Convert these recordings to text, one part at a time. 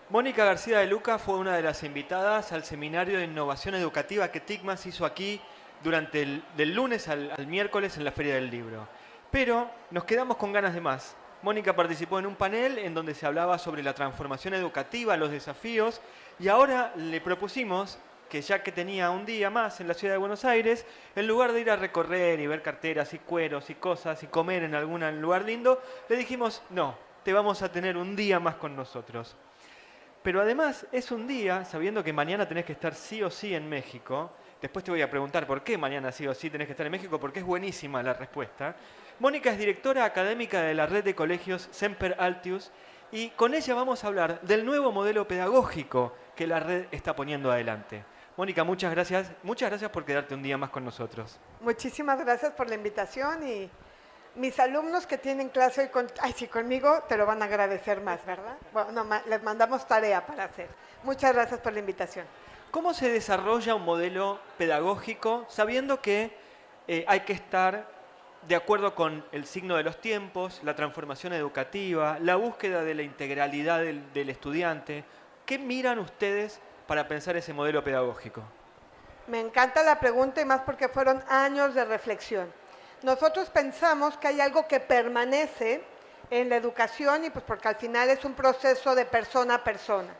Mónica García de Luca fue una de las invitadas al seminario de innovación educativa que TICMAS hizo aquí durante del lunes al miércoles en la Feria del Libro. Pero nos quedamos con ganas de más. Mónica participó en un panel en donde se hablaba sobre la transformación educativa, los desafíos, y ahora le propusimos que ya que tenía un día más en la ciudad de Buenos Aires, en lugar de ir a recorrer y ver carteras y cueros y cosas y comer en algún lugar lindo, le dijimos, no, te vamos a tener un día más con nosotros. Pero además es un día, sabiendo que mañana tenés que estar sí o sí en México, después te voy a preguntar por qué mañana sí o sí tenés que estar en México, porque es buenísima la respuesta. Mónica es directora académica de la red de colegios Semper Altius y con ella vamos a hablar del nuevo modelo pedagógico que la red está poniendo adelante. Mónica, muchas gracias por quedarte un día más con nosotros. Muchísimas gracias por la invitación y mis alumnos que tienen clase hoy conmigo te lo van a agradecer más, ¿verdad? Bueno, les mandamos tarea para hacer. Muchas gracias por la invitación. ¿Cómo se desarrolla un modelo pedagógico sabiendo que hay que estar de acuerdo con el signo de los tiempos, la transformación educativa, la búsqueda de la integralidad del estudiante? ¿Qué miran ustedes para pensar ese modelo pedagógico? Me encanta la pregunta y más porque fueron años de reflexión. Nosotros pensamos que hay algo que permanece en la educación y pues porque al final es un proceso de persona a persona.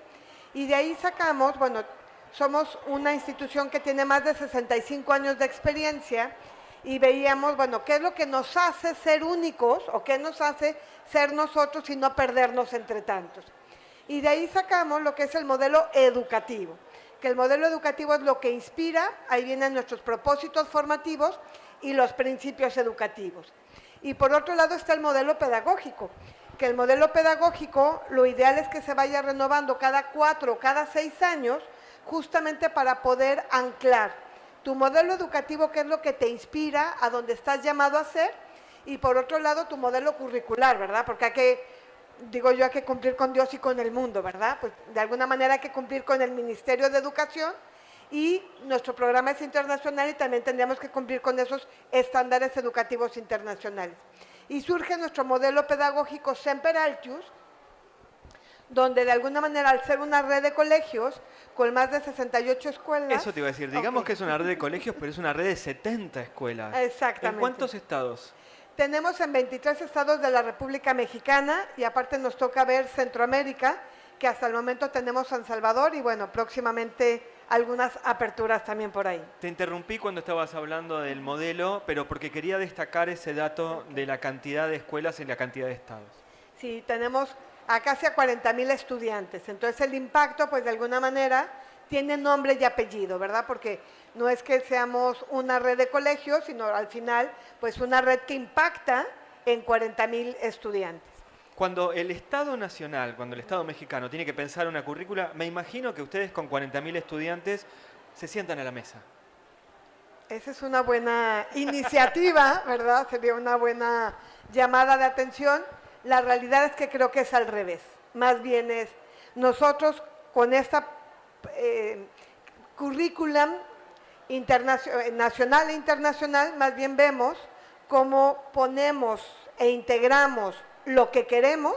Y de ahí sacamos, bueno, somos una institución que tiene más de 65 años de experiencia y veíamos, bueno, qué es lo que nos hace ser únicos o qué nos hace ser nosotros y no perdernos entre tantos. Y de ahí sacamos lo que es el modelo educativo, que el modelo educativo es lo que inspira, ahí vienen nuestros propósitos formativos y los principios educativos. Y por otro lado está el modelo pedagógico, que el modelo pedagógico lo ideal es que se vaya renovando cada 4 o cada 6 años, justamente para poder anclar tu modelo educativo, que es lo que te inspira a donde estás llamado a ser, y por otro lado tu modelo curricular, ¿verdad? Porque hay que cumplir con Dios y con el mundo, ¿verdad? Pues de alguna manera hay que cumplir con el Ministerio de Educación y nuestro programa es internacional y también tendríamos que cumplir con esos estándares educativos internacionales. Y surge nuestro modelo pedagógico Semper Altius, donde de alguna manera al ser una red de colegios con más de 68 escuelas... Eso te iba a decir, digamos que es una red de colegios, pero es una red de 70 escuelas. Exactamente. ¿En cuántos estados? Tenemos en 23 estados de la República Mexicana y aparte nos toca ver Centroamérica, que hasta el momento tenemos San Salvador y bueno, próximamente algunas aperturas también por ahí. Te interrumpí cuando estabas hablando del modelo, pero porque quería destacar ese dato de la cantidad de escuelas y la cantidad de estados. Sí, tenemos a casi a 40,000 estudiantes, entonces el impacto pues de alguna manera tiene nombre y apellido, ¿verdad? Porque no es que seamos una red de colegios, sino al final pues una red que impacta en 40,000 estudiantes. Cuando el Estado nacional, cuando el Estado mexicano tiene que pensar una currícula, me imagino que ustedes con 40,000 estudiantes se sientan a la mesa. Esa es una buena iniciativa, ¿verdad? Sería una buena llamada de atención. La realidad es que creo que es al revés. Más bien es nosotros con esta currículum nacional e internacional, más bien vemos cómo ponemos e integramos lo que queremos,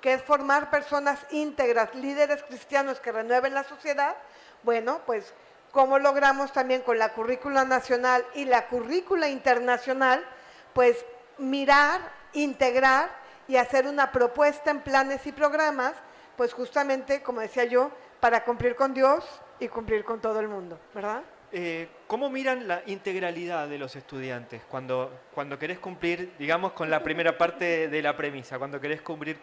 que es formar personas íntegras, líderes cristianos que renueven la sociedad. Bueno, pues cómo logramos también con la currícula nacional y la currícula internacional, pues mirar, integrar y hacer una propuesta en planes y programas, pues justamente, como decía yo, para cumplir con Dios y cumplir con todo el mundo, ¿verdad? ¿Cómo miran la integralidad de los estudiantes cuando querés cumplir, digamos, con la primera parte de la premisa, cuando querés cumplir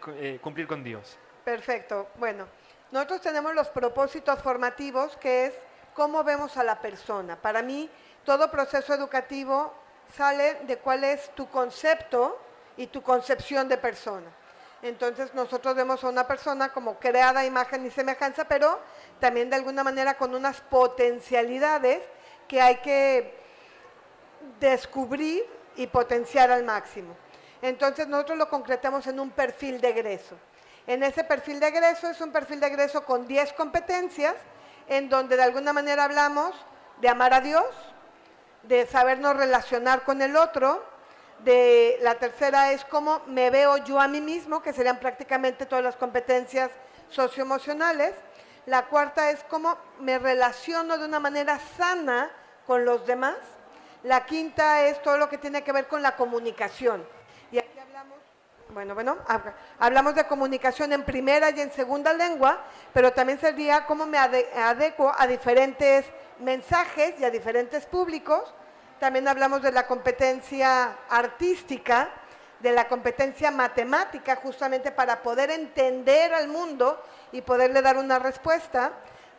con Dios? Perfecto. Bueno, nosotros tenemos los propósitos formativos, que es cómo vemos a la persona. Para mí, todo proceso educativo sale de cuál es tu concepto y tu concepción de persona. Entonces nosotros vemos a una persona como creada a imagen y semejanza, pero también de alguna manera con unas potencialidades que hay que descubrir y potenciar al máximo. Entonces nosotros lo concretamos en un perfil de egreso. En ese perfil de egreso es un perfil de egreso con 10 competencias, en donde de alguna manera hablamos de amar a Dios, de sabernos relacionar con el otro, La tercera es cómo me veo yo a mí mismo, que serían prácticamente todas las competencias socioemocionales. La cuarta es cómo me relaciono de una manera sana con los demás. La quinta es todo lo que tiene que ver con la comunicación. Y aquí hablamos de comunicación en primera y en segunda lengua, pero también sería cómo me adecuo a diferentes mensajes y a diferentes públicos. También hablamos de la competencia artística, de la competencia matemática, justamente para poder entender al mundo y poderle dar una respuesta.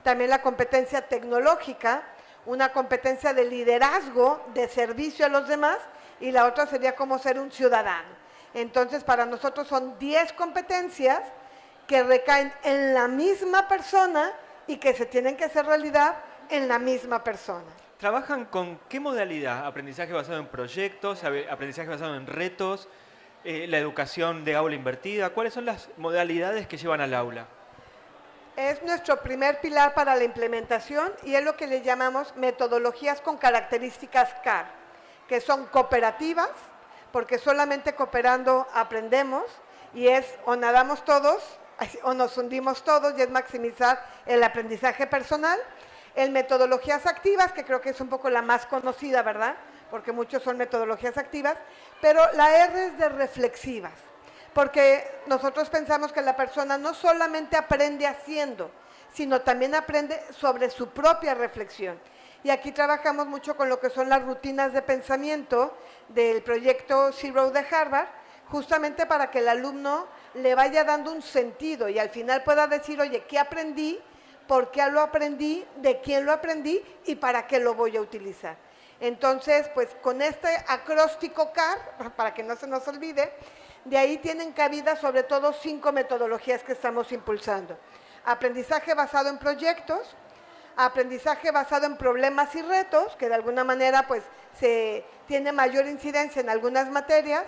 También la competencia tecnológica, una competencia de liderazgo, de servicio a los demás, y la otra sería cómo ser un ciudadano. Entonces, para nosotros son 10 competencias que recaen en la misma persona y que se tienen que hacer realidad en la misma persona. ¿Trabajan con qué modalidad? ¿Aprendizaje basado en proyectos? ¿Aprendizaje basado en retos? ¿La educación de aula invertida? ¿Cuáles son las modalidades que llevan al aula? Es nuestro primer pilar para la implementación y es lo que le llamamos metodologías con características CAR, que son cooperativas, porque solamente cooperando aprendemos, y es o nadamos todos o nos hundimos todos, y es maximizar el aprendizaje personal. En metodologías activas, que creo que es un poco la más conocida, ¿verdad? Porque muchos son metodologías activas, pero la R es de reflexivas, porque nosotros pensamos que la persona no solamente aprende haciendo, sino también aprende sobre su propia reflexión. Y aquí trabajamos mucho con lo que son las rutinas de pensamiento del proyecto Zero de Harvard, justamente para que el alumno le vaya dando un sentido y al final pueda decir, oye, ¿qué aprendí? ¿Por qué lo aprendí? ¿De quién lo aprendí? ¿Y para qué lo voy a utilizar? Entonces, pues con este acróstico CAR, para que no se nos olvide, de ahí tienen cabida sobre todo 5 metodologías que estamos impulsando. Aprendizaje basado en proyectos, aprendizaje basado en problemas y retos, que de alguna manera pues se tiene mayor incidencia en algunas materias,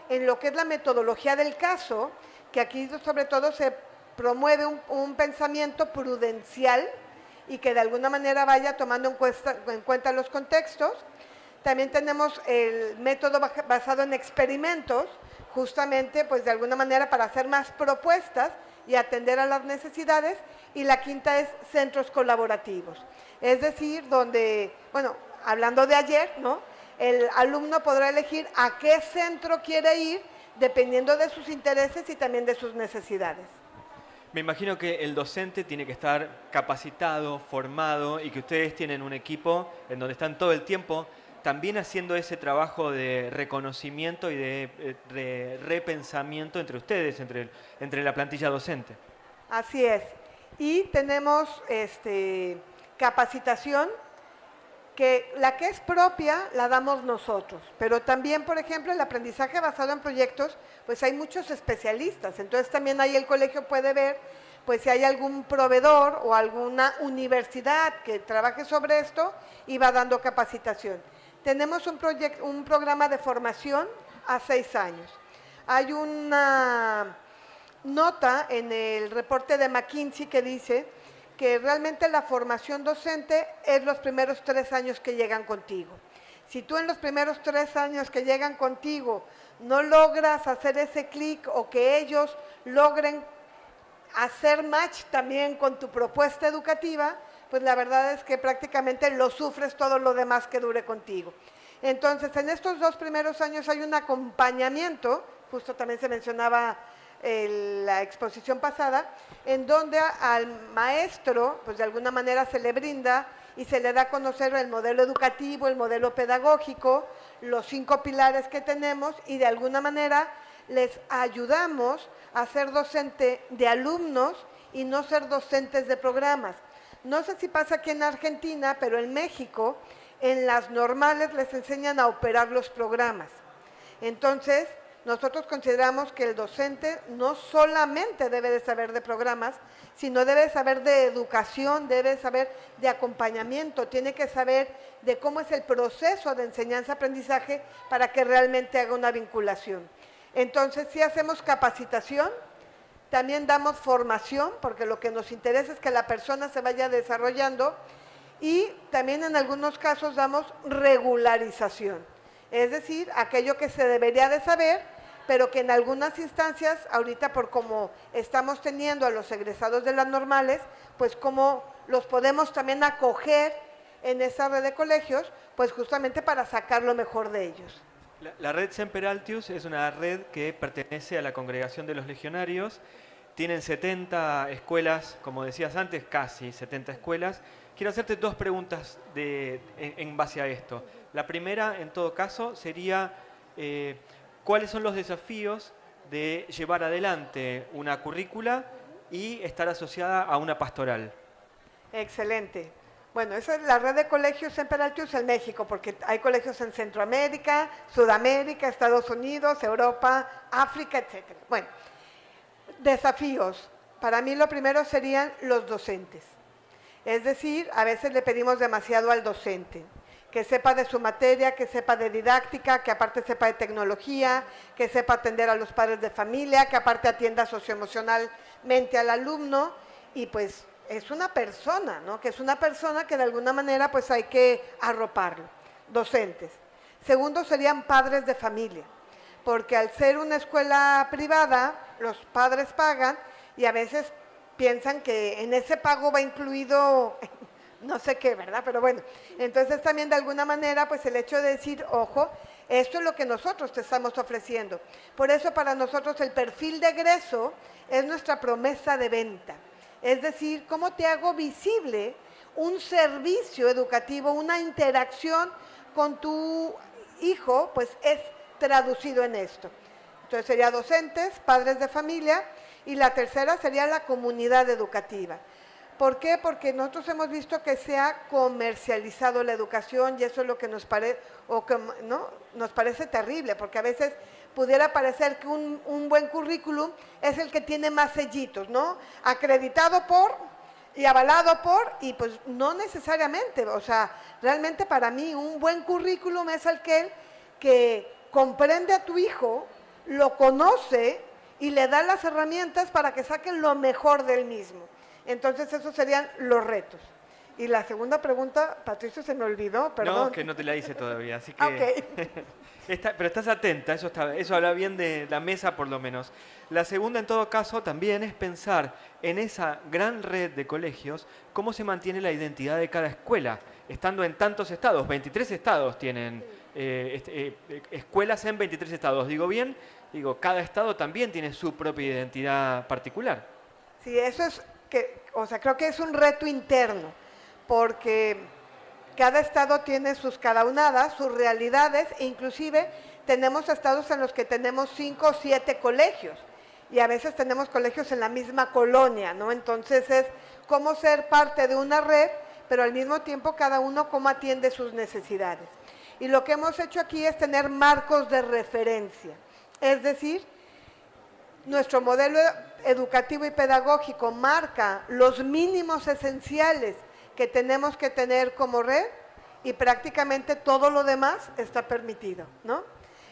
en lo que es la metodología del caso, que aquí sobre todo se promueve un pensamiento prudencial y que de alguna manera vaya tomando en cuenta los contextos. También tenemos el método basado en experimentos, justamente pues de alguna manera para hacer más propuestas y atender a las necesidades. Y la quinta es centros colaborativos, es decir, donde, bueno, hablando de ayer, ¿no? El alumno podrá elegir a qué centro quiere ir dependiendo de sus intereses y también de sus necesidades. Me imagino que el docente tiene que estar capacitado, formado y que ustedes tienen un equipo en donde están todo el tiempo también haciendo ese trabajo de reconocimiento y de repensamiento entre ustedes, entre la plantilla docente. Así es. Y tenemos capacitación, que la que es propia la damos nosotros, pero también, por ejemplo, el aprendizaje basado en proyectos, pues hay muchos especialistas, entonces también ahí el colegio puede ver, pues si hay algún proveedor o alguna universidad que trabaje sobre esto y va dando capacitación. Tenemos un programa de formación a 6 años. Hay una nota en el reporte de McKinsey que dice que realmente la formación docente es los primeros 3 años que llegan contigo. Si tú en los primeros 3 años que llegan contigo no logras hacer ese clic o que ellos logren hacer match también con tu propuesta educativa, pues la verdad es que prácticamente lo sufres todo lo demás que dure contigo. Entonces, en estos 2 primeros años hay un acompañamiento, justo también se mencionaba la exposición pasada, en donde al maestro, pues de alguna manera se le brinda y se le da a conocer el modelo educativo, el modelo pedagógico, los 5 pilares que tenemos y de alguna manera les ayudamos a ser docente de alumnos y no ser docentes de programas. No sé si pasa aquí en Argentina, pero en México, en las normales les enseñan a operar los programas. Entonces, nosotros consideramos que el docente no solamente debe de saber de programas, sino debe de saber de educación, debe de saber de acompañamiento, tiene que saber de cómo es el proceso de enseñanza-aprendizaje para que realmente haga una vinculación. Entonces, sí hacemos capacitación, también damos formación, porque lo que nos interesa es que la persona se vaya desarrollando, y también en algunos casos damos regularización. Es decir, aquello que se debería de saber, pero que en algunas instancias, ahorita por como estamos teniendo a los egresados de las normales, pues cómo los podemos también acoger en esa red de colegios, pues justamente para sacar lo mejor de ellos. La red Semper Altius es una red que pertenece a la Congregación de los Legionarios. Tienen 70 escuelas, como decías antes, casi 70 escuelas. Quiero hacerte dos preguntas en base a esto. La primera, en todo caso, sería ¿cuáles son los desafíos de llevar adelante una currícula y estar asociada a una pastoral? Excelente. Bueno, esa es la red de colegios Semper Altius en México, porque hay colegios en Centroamérica, Sudamérica, Estados Unidos, Europa, África, etc. Bueno, desafíos. Para mí lo primero serían los docentes. Es decir, a veces le pedimos demasiado al docente, que sepa de su materia, que sepa de didáctica, que aparte sepa de tecnología, que sepa atender a los padres de familia, que aparte atienda socioemocionalmente al alumno, y pues es una persona, ¿no? Que es una persona que de alguna manera pues hay que arroparlo. Docentes. Segundo serían padres de familia, porque al ser una escuela privada, los padres pagan y a veces piensan que en ese pago va incluido no sé qué, ¿verdad? Pero bueno, entonces también de alguna manera pues el hecho de decir, ojo, esto es lo que nosotros te estamos ofreciendo. Por eso para nosotros el perfil de egreso es nuestra promesa de venta. Es decir, cómo te hago visible un servicio educativo, una interacción con tu hijo, pues es traducido en esto. Entonces sería docentes, padres de familia, y la tercera sería la comunidad educativa. ¿Por qué? Porque nosotros hemos visto que se ha comercializado la educación y eso es lo que nos parece, ¿no? Nos parece terrible, porque a veces pudiera parecer que un buen currículum es el que tiene más sellitos, ¿no? Acreditado por y avalado por, y pues no necesariamente, o sea, realmente para mí un buen currículum es aquel que comprende a tu hijo, lo conoce y le da las herramientas para que saquen lo mejor del mismo. Entonces esos serían los retos. Y la segunda pregunta, Patricio, se me olvidó, perdón. No, que no te la hice todavía, así que... Okay. Pero estás atenta, eso habla bien de la mesa por lo menos. La segunda, en todo caso, también es pensar en esa gran red de colegios, cómo se mantiene la identidad de cada escuela, estando en tantos estados, 23 estados tienen escuelas en 23 estados. ¿Digo bien? Digo, cada estado también tiene su propia identidad particular. Sí, eso es, creo que es un reto interno, porque cada estado tiene sus caraunadas, sus realidades, e inclusive tenemos estados en los que tenemos 5 o 7 colegios, y a veces tenemos colegios en la misma colonia, ¿no? Entonces es cómo ser parte de una red, pero al mismo tiempo cada uno cómo atiende sus necesidades. Y lo que hemos hecho aquí es tener marcos de referencia, es decir, nuestro modelo educativo y pedagógico marca los mínimos esenciales que tenemos que tener como red y prácticamente todo lo demás está permitido, ¿no?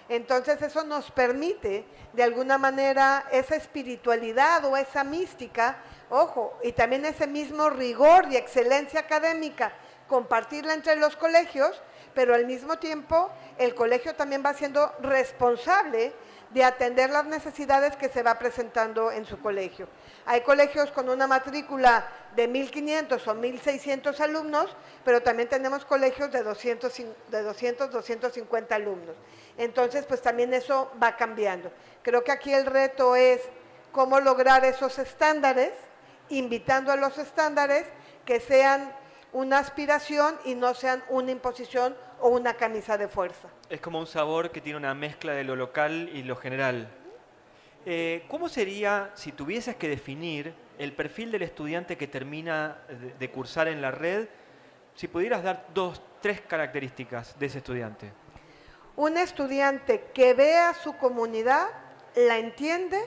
Entonces eso nos permite de alguna manera esa espiritualidad o esa mística, ojo, y también ese mismo rigor y excelencia académica, compartirla entre los colegios, pero al mismo tiempo el colegio también va siendo responsable de atender las necesidades que se va presentando en su colegio. Hay colegios con una matrícula de 1,500 o 1,600 alumnos, pero también tenemos colegios de 200, 250 alumnos. Entonces, pues también eso va cambiando. Creo que aquí el reto es cómo lograr esos estándares, invitando a los estándares que sean una aspiración y no sean una imposición o una camisa de fuerza. Es como un sabor que tiene una mezcla de lo local y lo general. ¿Cómo sería, si tuvieses que definir el perfil del estudiante que termina de cursar en la red, si pudieras dar 2, 3 características de ese estudiante? Un estudiante que ve a su comunidad, la entiende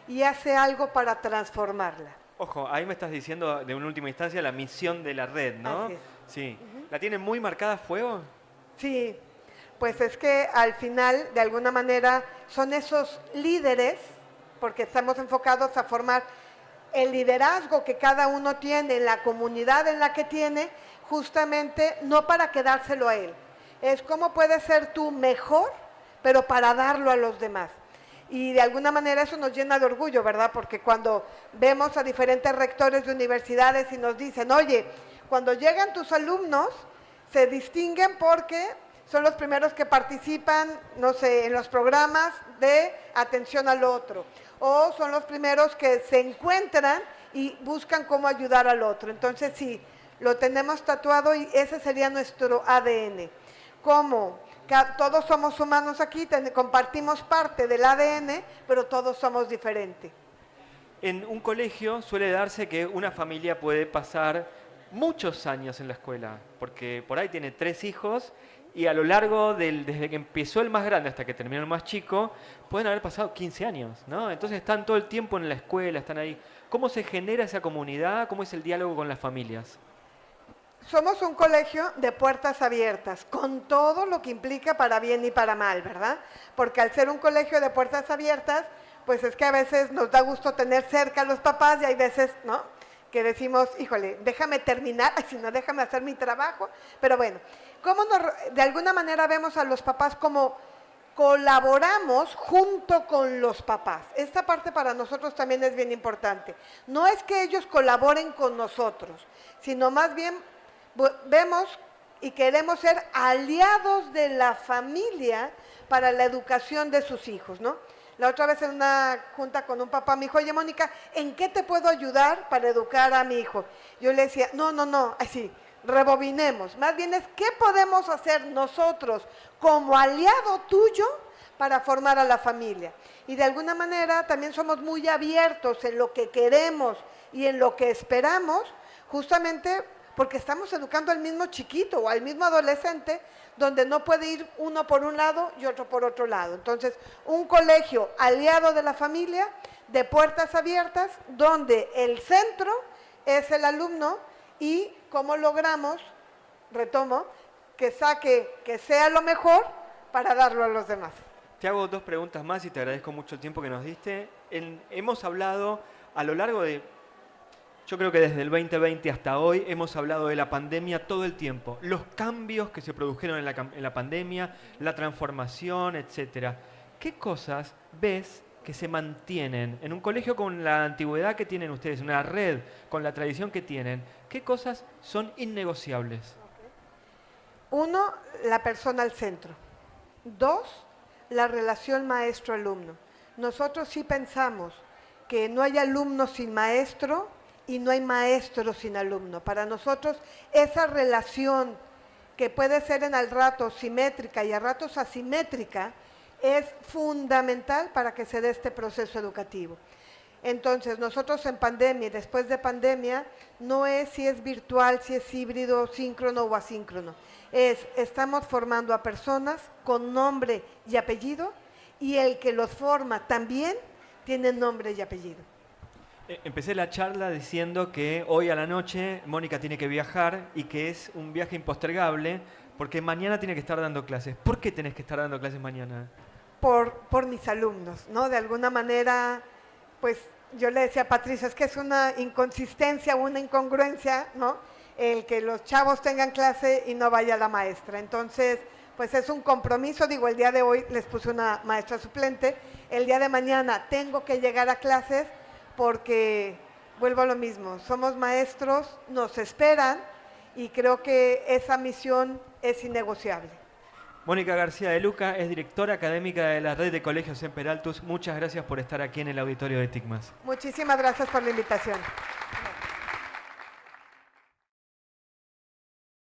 y hace algo para transformarla. Ojo, ahí me estás diciendo de una última instancia la misión de la red, ¿no? Así es. Sí. ¿La tienen muy marcada a fuego? Sí, pues es que al final, de alguna manera, son esos líderes, porque estamos enfocados a formar el liderazgo que cada uno tiene en la comunidad en la que tiene, justamente no para quedárselo a él. es cómo puedes ser tú mejor, pero para darlo a los demás. Y de alguna manera eso nos llena de orgullo, ¿verdad? Porque cuando vemos a diferentes rectores de universidades y nos dicen, oye, cuando llegan tus alumnos, se distinguen porque son los primeros que participan, no sé, en los programas de atención al otro, o son los primeros que se encuentran y buscan cómo ayudar al otro. Entonces sí, lo tenemos tatuado y ese sería nuestro ADN. Como todos somos humanos aquí, compartimos parte del ADN, pero todos somos diferentes. En un colegio suele darse que una familia puede pasar muchos años en la escuela, porque por ahí tiene 3 hijos y a lo largo desde que empezó el más grande hasta que terminó el más chico, pueden haber pasado 15 años, ¿no? Entonces están todo el tiempo en la escuela, están ahí. ¿Cómo se genera esa comunidad? ¿Cómo es el diálogo con las familias? Somos un colegio de puertas abiertas, con todo lo que implica para bien y para mal, ¿verdad? Porque al ser un colegio de puertas abiertas, pues es que a veces nos da gusto tener cerca a los papás y hay veces, ¿no?, que decimos, híjole, déjame terminar, si no, déjame hacer mi trabajo. Pero bueno, ¿cómo de alguna manera vemos a los papás como colaboramos junto con los papás? Esta parte para nosotros también es bien importante. No es que ellos colaboren con nosotros, sino más bien vemos y queremos ser aliados de la familia para la educación de sus hijos, ¿no? La otra vez en una junta con un papá me dijo, oye, Mónica, ¿en qué te puedo ayudar para educar a mi hijo? Yo le decía, no, así, rebobinemos. Más bien es, ¿qué podemos hacer nosotros como aliado tuyo para formar a la familia? Y de alguna manera también somos muy abiertos en lo que queremos y en lo que esperamos, justamente porque estamos educando al mismo chiquito o al mismo adolescente, donde no puede ir uno por un lado y otro por otro lado. Entonces, un colegio aliado de la familia, de puertas abiertas, donde el centro es el alumno y cómo logramos, retomo, que sea lo mejor para darlo a los demás. Te hago 2 preguntas más y te agradezco mucho el tiempo que nos diste. Hemos hablado a lo largo de... Yo creo que desde el 2020 hasta hoy hemos hablado de la pandemia todo el tiempo, los cambios que se produjeron en la pandemia, la transformación, etcétera. ¿Qué cosas ves que se mantienen en un colegio con la antigüedad que tienen ustedes, una red con la tradición que tienen? ¿Qué cosas son innegociables? 1, la persona al centro. 2, la relación maestro-alumno. Nosotros sí pensamos que no hay alumno sin maestro y no hay maestro sin alumno. Para nosotros esa relación que puede ser en al rato simétrica y a ratos asimétrica es fundamental para que se dé este proceso educativo. Entonces nosotros en pandemia y después de pandemia no es si es virtual, si es híbrido, síncrono o asíncrono. Estamos formando a personas con nombre y apellido y el que los forma también tiene nombre y apellido. Empecé la charla diciendo que hoy a la noche Mónica tiene que viajar y que es un viaje impostergable porque mañana tiene que estar dando clases. ¿Por qué tenés que estar dando clases mañana? Por mis alumnos, ¿no? De alguna manera, pues yo le decía a Patricia, es que es una inconsistencia, una incongruencia, ¿no?, el que los chavos tengan clase y no vaya la maestra. Entonces, pues es un compromiso, digo, el día de hoy les puse una maestra suplente, el día de mañana tengo que llegar a clases, porque vuelvo a lo mismo, somos maestros, nos esperan y creo que esa misión es innegociable. Mónica García de Luca es directora académica de la Red de Colegios en Peraltus. Muchas gracias por estar aquí en el auditorio de TICMAS. Muchísimas gracias por la invitación.